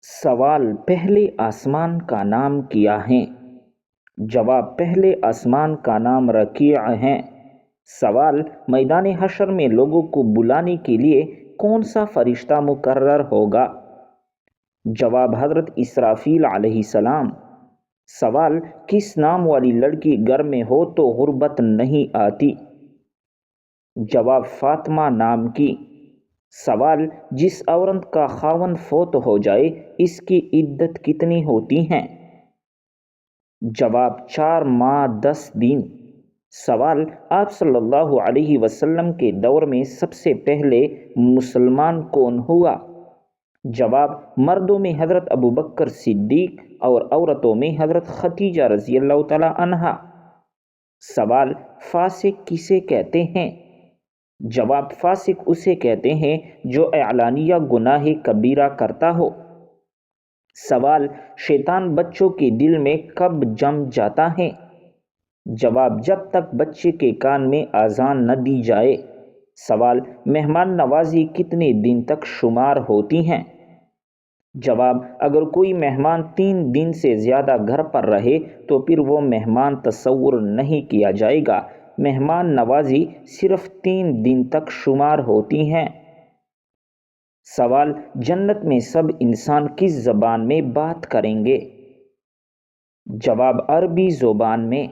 سوال: پہلے آسمان کا نام کیا ہے؟ جواب: پہلے آسمان کا نام رقیع ہے۔ سوال: میدان حشر میں لوگوں کو بلانے کے لیے کون سا فرشتہ مقرر ہوگا؟ جواب: حضرت اسرافیل علیہ السلام۔ سوال: کس نام والی لڑکی گھر میں ہو تو غربت نہیں آتی؟ جواب: فاطمہ نام کی۔ سوال: جس عورت کا خاوند فوت ہو جائے اس کی عدت کتنی ہوتی ہے؟ جواب: 4 ماہ 10 دن۔ سوال: آپ صلی اللہ علیہ وسلم کے دور میں سب سے پہلے مسلمان کون ہوا؟ جواب: مردوں میں حضرت ابوبکر صدیق اور عورتوں میں حضرت خدیجہ رضی اللہ تعالی عنہا۔ سوال: فاسق کسے کہتے ہیں؟ جواب: فاسق اسے کہتے ہیں جو اعلانیہ گناہ کبیرہ کرتا ہو۔ سوال: شیطان بچوں کے دل میں کب جم جاتا ہے؟ جواب: جب تک بچے کے کان میں اذان نہ دی جائے۔ سوال: مہمان نوازی کتنے دن تک شمار ہوتی ہیں؟ جواب: اگر کوئی مہمان 3 دن سے زیادہ گھر پر رہے تو پھر وہ مہمان تصور نہیں کیا جائے گا۔ مہمان نوازی صرف 3 دن تک شمار ہوتی ہیں۔ سوال: جنت میں سب انسان کس زبان میں بات کریں گے؟ جواب: عربی زبان میں۔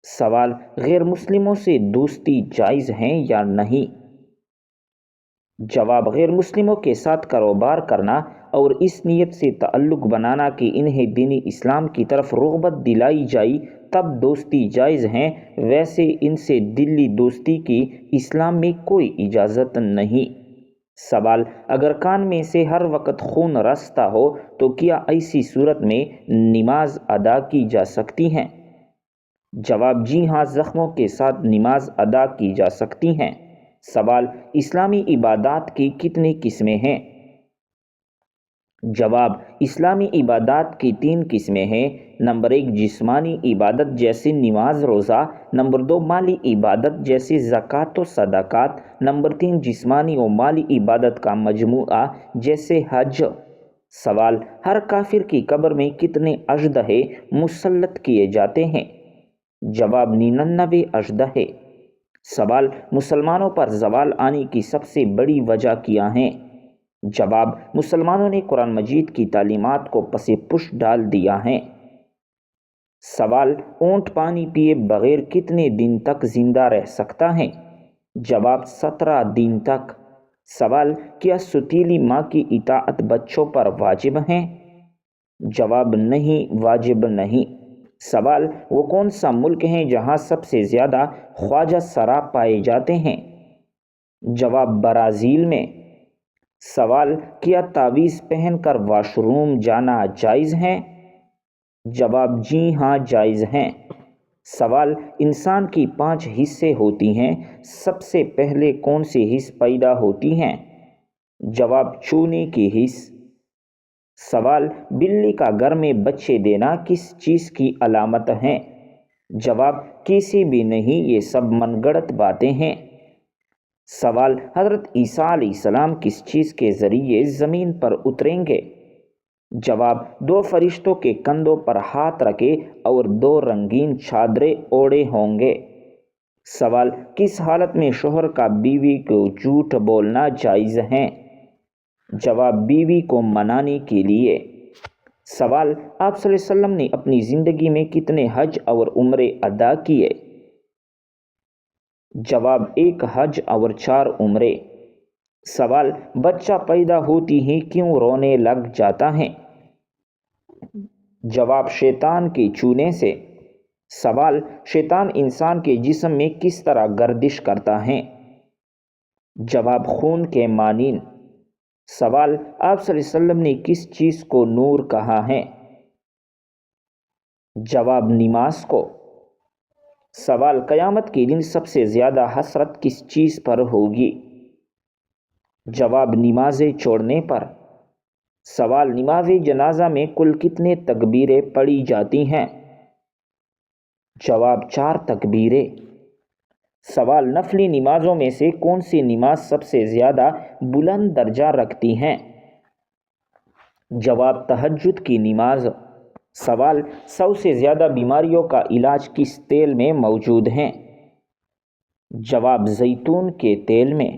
سوال: غیر مسلموں سے دوستی جائز ہے یا نہیں؟ جواب: غیر مسلموں کے ساتھ کاروبار کرنا اور اس نیت سے تعلق بنانا کہ انہیں دین اسلام کی طرف رغبت دلائی جائے تب دوستی جائز ہے، ویسے ان سے دلی دوستی کی اسلام میں کوئی اجازت نہیں۔ سوال: اگر کان میں سے ہر وقت خون رستا ہو تو کیا ایسی صورت میں نماز ادا کی جا سکتی ہے؟ جواب: جی ہاں، زخموں کے ساتھ نماز ادا کی جا سکتی ہیں۔ سوال: اسلامی عبادات کی کتنی قسمیں ہیں؟ جواب: اسلامی عبادات کی 3 قسمیں ہیں۔ نمبر 1 جسمانی عبادت جیسے نماز روزہ۔ نمبر 2 مالی عبادت جیسے زکوٰۃ و صدقات۔ نمبر 3 جسمانی و مالی عبادت کا مجموعہ جیسے حج۔ سوال: ہر کافر کی قبر میں کتنے اژدہے مسلط کیے جاتے ہیں؟ جواب: 99 اژدہے۔ سوال: مسلمانوں پر زوال آنے کی سب سے بڑی وجہ کیا ہے؟ جواب: مسلمانوں نے قرآن مجید کی تعلیمات کو پس پش ڈال دیا ہے۔ سوال: اونٹ پانی پیے بغیر کتنے دن تک زندہ رہ سکتا ہے؟ جواب: 17 دن تک۔ سوال: کیا ستیلی ماں کی اطاعت بچوں پر واجب ہے؟ جواب: نہیں، واجب نہیں۔ سوال: وہ کون سا ملک ہے جہاں سب سے زیادہ خواجہ سرا پائے جاتے ہیں؟ جواب: برازیل میں۔ سوال: کیا تعویذ پہن کر واش روم جانا جائز ہے؟ جواب: جی ہاں، جائز ہے۔ سوال: انسان کی 5 حصے ہوتی ہیں، سب سے پہلے کون سی حص پیدا ہوتی ہیں؟ جواب: چونے کی حص۔ سوال: بلی کا گھر میں بچے دینا کس چیز کی علامت ہے؟ جواب: کسی بھی نہیں، یہ سب من گڑت باتیں ہیں۔ سوال: حضرت عیسیٰ علیہ السلام کس چیز کے ذریعے زمین پر اتریں گے؟ جواب: 2 فرشتوں کے کندھوں پر ہاتھ رکھے اور 2 رنگین چادریں اوڑھے ہوں گے۔ سوال: کس حالت میں شوہر کا بیوی کو جھوٹ بولنا جائز ہے؟ جواب: بیوی کو منانے کے لیے۔ سوال: آپ صلی اللہ علیہ وسلم نے اپنی زندگی میں کتنے حج اور عمرے ادا کیے؟ جواب: 1 حج اور 4 عمرے۔ سوال: بچہ پیدا ہوتی ہی کیوں رونے لگ جاتا ہے؟ جواب: شیطان کے چھونے سے۔ سوال: شیطان انسان کے جسم میں کس طرح گردش کرتا ہے؟ جواب: خون کے مانند۔ سوال: آپ صلی اللہ علیہ وسلم نے کس چیز کو نور کہا ہے؟ جواب: نماز کو۔ سوال: قیامت کے دن سب سے زیادہ حسرت کس چیز پر ہوگی؟ جواب: نمازیں چھوڑنے پر۔ سوال: نماز جنازہ میں کل کتنے تکبیریں پڑھی جاتی ہیں؟ جواب: 4 تکبیریں۔ سوال: نفلی نمازوں میں سے کون سی نماز سب سے زیادہ بلند درجہ رکھتی ہیں؟ جواب تہجد کی نماز۔ سوال سو سے زیادہ بیماریوں کا علاج کس تیل میں موجود ہیں؟ جواب زیتون کے تیل میں۔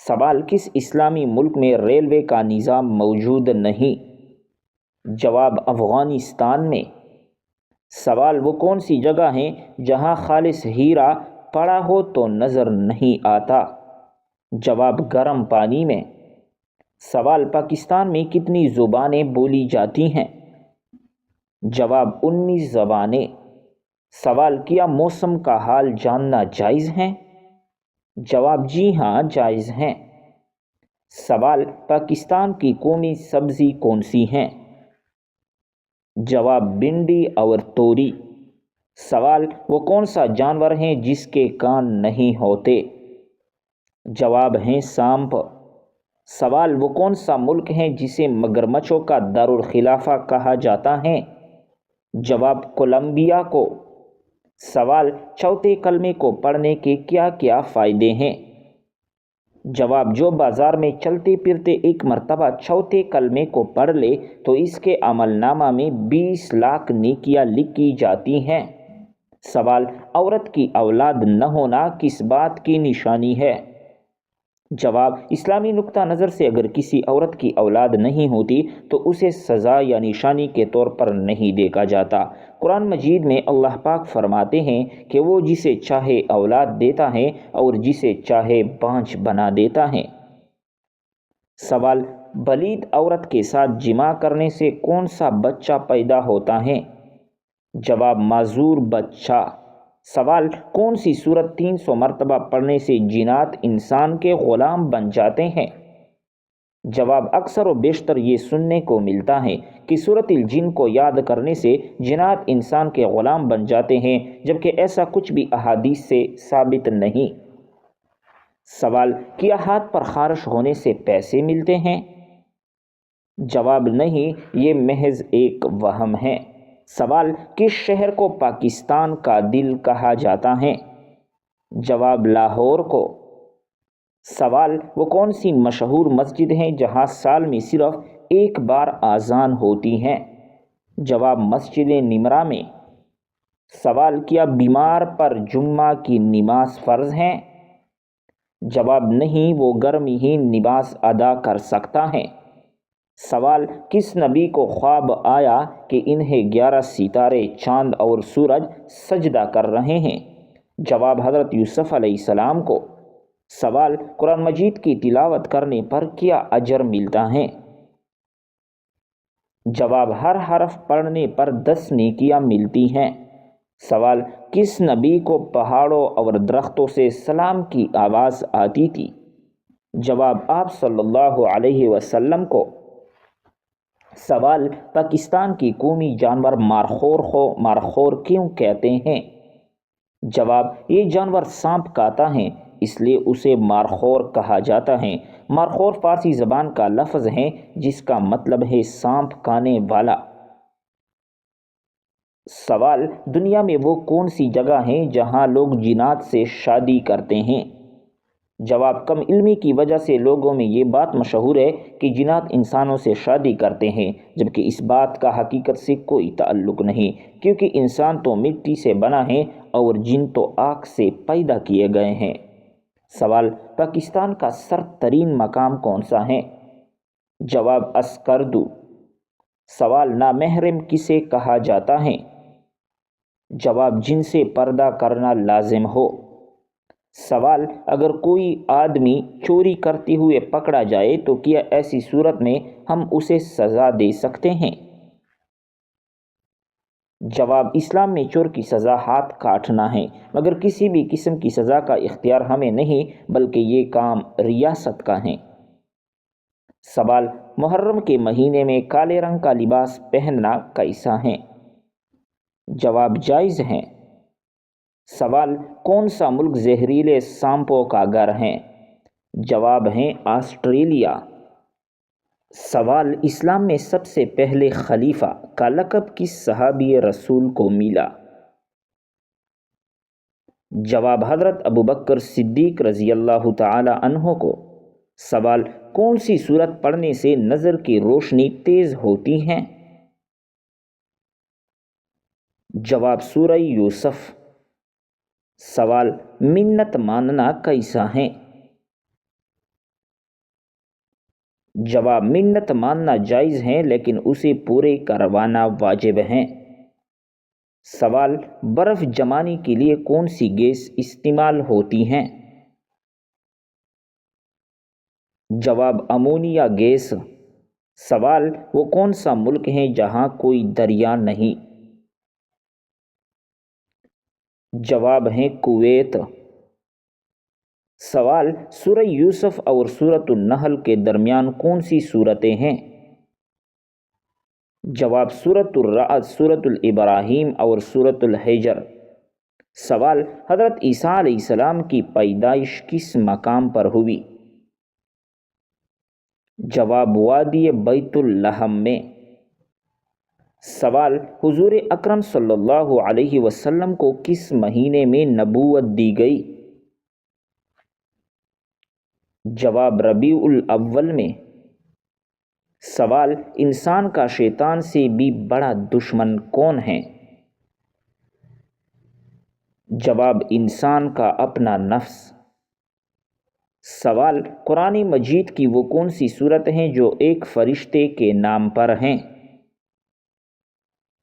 سوال کس اسلامی ملک میں ریلوے کا نظام موجود نہیں؟ جواب افغانستان میں۔ سوال وہ کون سی جگہ ہیں جہاں خالص ہیرا پڑا ہو تو نظر نہیں آتا؟ جواب گرم پانی میں۔ سوال پاکستان میں کتنی زبانیں بولی جاتی ہیں؟ جواب 19 زبانیں۔ سوال کیا موسم کا حال جاننا جائز ہے؟ جواب جی ہاں جائز ہیں۔ سوال پاکستان کی قومی سبزی کون سی ہیں؟ جواب بھنڈی اور توری۔ سوال وہ کون سا جانور ہیں جس کے کان نہیں ہوتے؟ جواب ہیں سانپ۔ سوال وہ کون سا ملک ہے جسے مگرمچھوں کا دارالخلافہ کہا جاتا ہے؟ جواب کولمبیا کو۔ سوال چوتھے کلمے کو پڑھنے کے کیا کیا فائدے ہیں؟ جواب جو بازار میں چلتے پھرتے ایک مرتبہ چوتھے کلمے کو پڑھ لے تو اس کے عمل نامہ میں 20 لاکھ نیکیاں لکھی جاتی ہیں۔ سوال عورت کی اولاد نہ ہونا کس بات کی نشانی ہے؟ جواب اسلامی نقطہ نظر سے اگر کسی عورت کی اولاد نہیں ہوتی تو اسے سزا یا نشانی کے طور پر نہیں دیکھا جاتا۔ قرآن مجید میں اللہ پاک فرماتے ہیں کہ وہ جسے چاہے اولاد دیتا ہے اور جسے چاہے بانجھ بنا دیتا ہے۔ سوال پلید عورت کے ساتھ جماع کرنے سے کون سا بچہ پیدا ہوتا ہے؟ جواب معذور بچہ۔ سوال کون سی سورت 300 مرتبہ پڑھنے سے جنات انسان کے غلام بن جاتے ہیں؟ جواب اکثر و بیشتر یہ سننے کو ملتا ہے کہ سورت الجن کو یاد کرنے سے جنات انسان کے غلام بن جاتے ہیں، جبکہ ایسا کچھ بھی احادیث سے ثابت نہیں۔ سوال کیا ہاتھ پر خارش ہونے سے پیسے ملتے ہیں؟ جواب نہیں، یہ محض ایک وہم ہے۔ سوال کس شہر کو پاکستان کا دل کہا جاتا ہے؟ جواب لاہور کو۔ سوال وہ کون سی مشہور مسجد ہیں جہاں سال میں صرف ایک بار اذان ہوتی ہے؟ جواب مسجد نمرا میں۔ سوال کیا بیمار پر جمعہ کی نماز فرض ہے؟ جواب نہیں، وہ گھر میں ہی نماز ادا کر سکتا ہے۔ سوال کس نبی کو خواب آیا کہ انہیں 11 ستارے، چاند اور سورج سجدہ کر رہے ہیں؟ جواب حضرت یوسف علیہ السلام کو۔ سوال قرآن مجید کی تلاوت کرنے پر کیا اجر ملتا ہے؟ جواب ہر حرف پڑھنے پر 10 نیکیاں ملتی ہیں۔ سوال کس نبی کو پہاڑوں اور درختوں سے سلام کی آواز آتی تھی؟ جواب آپ صلی اللہ علیہ وسلم کو۔ سوال پاکستان کی قومی جانور مارخور کو مارخور کیوں کہتے ہیں؟ جواب یہ جانور سانپ کھاتا ہے اس لیے اسے مارخور کہا جاتا ہے۔ مارخور فارسی زبان کا لفظ ہے جس کا مطلب ہے سانپ کھانے والا۔ سوال دنیا میں وہ کون سی جگہ ہیں جہاں لوگ جنات سے شادی کرتے ہیں؟ جواب کم علمی کی وجہ سے لوگوں میں یہ بات مشہور ہے کہ جنات انسانوں سے شادی کرتے ہیں، جبکہ اس بات کا حقیقت سے کوئی تعلق نہیں، کیونکہ انسان تو مٹی سے بنا ہے اور جن تو آگ سے پیدا کیے گئے ہیں۔ سوال پاکستان کا سرد ترین مقام کون سا ہے؟ جواب اسکردو۔ سوال نامحرم کسے کہا جاتا ہے؟ جواب جن سے پردہ کرنا لازم ہو۔ سوال اگر کوئی آدمی چوری کرتے ہوئے پکڑا جائے تو کیا ایسی صورت میں ہم اسے سزا دے سکتے ہیں؟ جواب اسلام میں چور کی سزا ہاتھ کاٹنا ہے، مگر کسی بھی قسم کی سزا کا اختیار ہمیں نہیں، بلکہ یہ کام ریاست کا ہے۔ سوال محرم کے مہینے میں کالے رنگ کا لباس پہننا کیسا ہے؟ جواب جائز ہے۔ سوال کون سا ملک زہریلے سانپوں کا گھر ہے؟ جواب ہے آسٹریلیا۔ سوال اسلام میں سب سے پہلے خلیفہ کا لقب کس صحابی رسول کو ملا؟ جواب حضرت ابوبکر صدیق رضی اللہ تعالی عنہ کو۔ سوال کون سی سورت پڑھنے سے نظر کی روشنی تیز ہوتی ہے؟ جواب سورہ یوسف۔ سوال، منت ماننا کیسا ہے؟ جواب، منت ماننا جائز ہے لیکن اسے پورے کروانا واجب ہے۔ سوال، برف جمانے کے لیے کون سی گیس استعمال ہوتی ہیں؟ جواب، امونیا گیس۔ سوال، وہ کون سا ملک ہے جہاں کوئی دریا نہیں؟ جواب ہے کویت۔ سوال، سورہ یوسف اور سورۃ النحل کے درمیان کون سی سورتیں ہیں؟ جواب، سورۃ الرعد، سورۃ الابراہیم اور سورۃ الحجر۔ سوال، حضرت عیسیٰ علیہ السلام کی پیدائش کس مقام پر ہوئی؟ جواب، وادی بیت اللحم میں۔ سوال، حضور اکرم صلی اللہ علیہ وسلم کو کس مہینے میں نبوت دی گئی؟ جواب، ربیع الاول میں۔ سوال، انسان کا شیطان سے بھی بڑا دشمن کون ہے؟ جواب، انسان کا اپنا نفس۔ سوال، قرآن مجید کی وہ کون سی صورت ہیں جو ایک فرشتے کے نام پر ہیں؟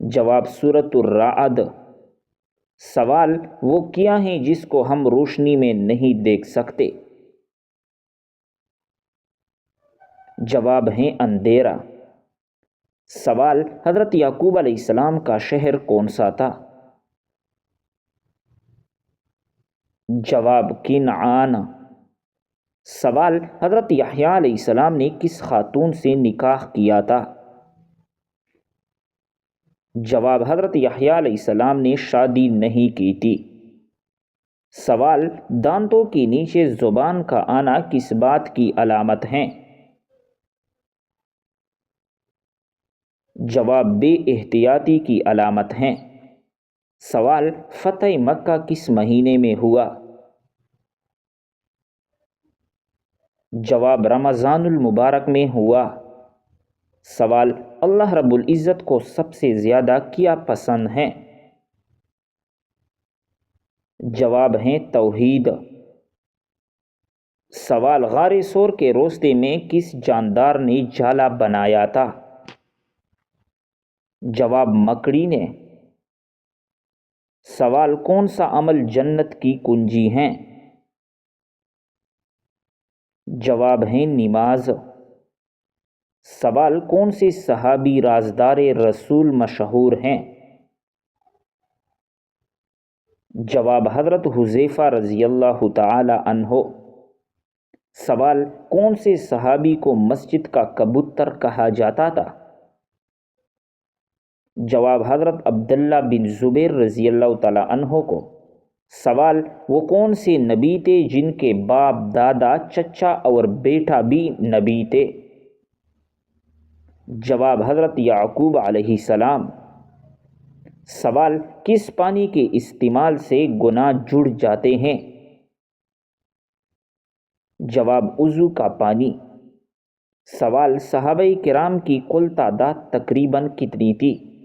جواب، سورۃ الرعد۔ سوال، وہ کیا ہیں جس کو ہم روشنی میں نہیں دیکھ سکتے؟ جواب ہے اندھیرا۔ سوال، حضرت یعقوب علیہ السلام کا شہر کون سا تھا؟ جواب، کنعان۔ سوال، حضرت یحییٰ علیہ السلام نے کس خاتون سے نکاح کیا تھا؟ جواب، حضرت یحییٰ علیہ السلام نے شادی نہیں کی تھی۔ سوال، دانتوں کے نیچے زبان کا آنا کس بات کی علامت ہے؟ جواب، بے احتیاطی کی علامت ہے۔ سوال، فتح مکہ کس مہینے میں ہوا؟ جواب، رمضان المبارک میں ہوا۔ سوال، اللہ رب العزت کو سب سے زیادہ کیا پسند ہے؟ جواب ہے توحید۔ سوال، غار ثور کے راستے میں کس جاندار نے جالا بنایا تھا؟ جواب، مکڑی نے۔ سوال، کون سا عمل جنت کی کنجی ہیں؟ جواب ہے نماز۔ سوال، کون سے صحابی رازدار رسول مشہور ہیں؟ جواب، حضرت حذیفہ رضی اللہ تعالی عنہ۔ سوال، کون سے صحابی کو مسجد کا کبوتر کہا جاتا تھا؟ جواب، حضرت عبداللہ بن زبیر رضی اللہ تعالی عنہ کو۔ سوال، وہ کون سے نبی تھے جن کے باپ، دادا، چچا اور بیٹا بھی نبی تھے؟ جواب، حضرت یعقوب علیہ السلام۔ سوال، کس پانی کے استعمال سے گناہ جڑ جاتے ہیں؟ جواب، وضو کا پانی۔ سوال، صحابہ کرام کی کل تعداد تقریباً کتنی تھی؟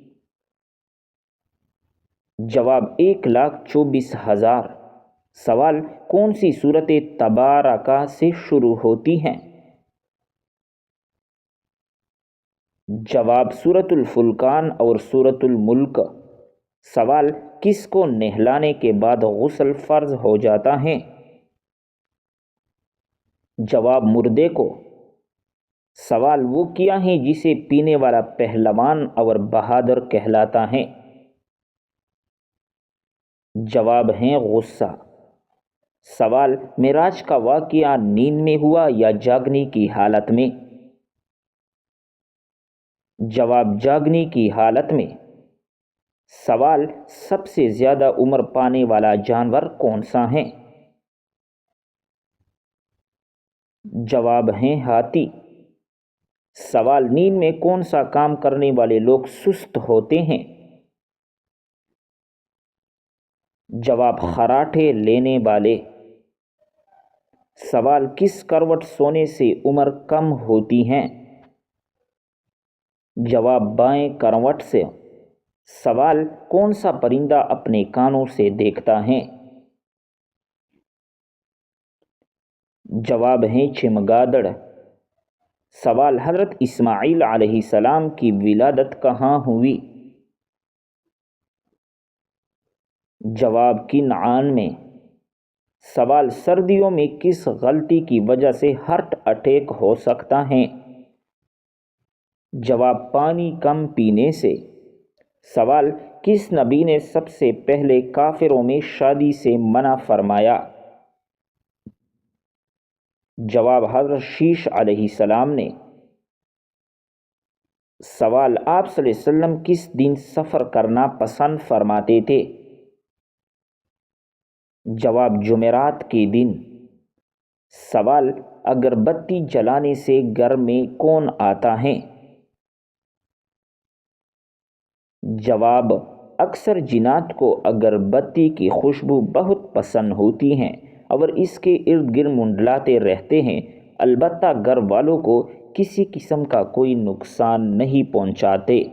جواب، 1,24,000۔ سوال، کون سی سورت تبارکہ سے شروع ہوتی ہیں؟ جواب، سورۃ الفرقان اور سورۃ الملک۔ سوال، کس کو نہلانے کے بعد غسل فرض ہو جاتا ہے؟ جواب، مردے کو۔ سوال، وہ کیا ہیں جسے پینے والا پہلوان اور بہادر کہلاتا ہے؟ جواب ہے غصہ۔ سوال، معراج کا واقعہ نیند میں ہوا یا جاگنے کی حالت میں؟ جواب، جاگنے کی حالت میں۔ سوال، سب سے زیادہ عمر پانے والا جانور کون سا ہے؟ جواب ہے ہاتھی۔ سوال، نیند میں کون سا کام کرنے والے لوگ سست ہوتے ہیں؟ جواب، خراٹے لینے والے۔ سوال کس کروٹ سونے سے عمر کم ہوتی ہیں؟ جواب بائیں کروٹ سے۔ سوال کون سا پرندہ اپنے کانوں سے دیکھتا ہے؟ جواب ہے چمگادڑ۔ سوال حضرت اسماعیل علیہ السلام کی ولادت کہاں ہوئی؟ جواب کنعان میں۔ سوال سردیوں میں کس غلطی کی وجہ سے ہارٹ اٹیک ہو سکتا ہے؟ جواب پانی کم پینے سے۔ سوال کس نبی نے سب سے پہلے کافروں میں شادی سے منع فرمایا؟ جواب حضرت شیش علیہ السلام نے۔ سوال آپ صلی اللہ علیہ وسلم کس دن سفر کرنا پسند فرماتے تھے؟ جواب جمعرات کے دن۔ سوال اگر بتی جلانے سے گھر میں کون آتا ہے؟ جواب اکثر جنات کو اگر بتی کی خوشبو بہت پسند ہوتی ہیں اور اس کے ارد گرد منڈلاتے رہتے ہیں، البتہ گھر والوں کو کسی قسم کا کوئی نقصان نہیں پہنچاتے۔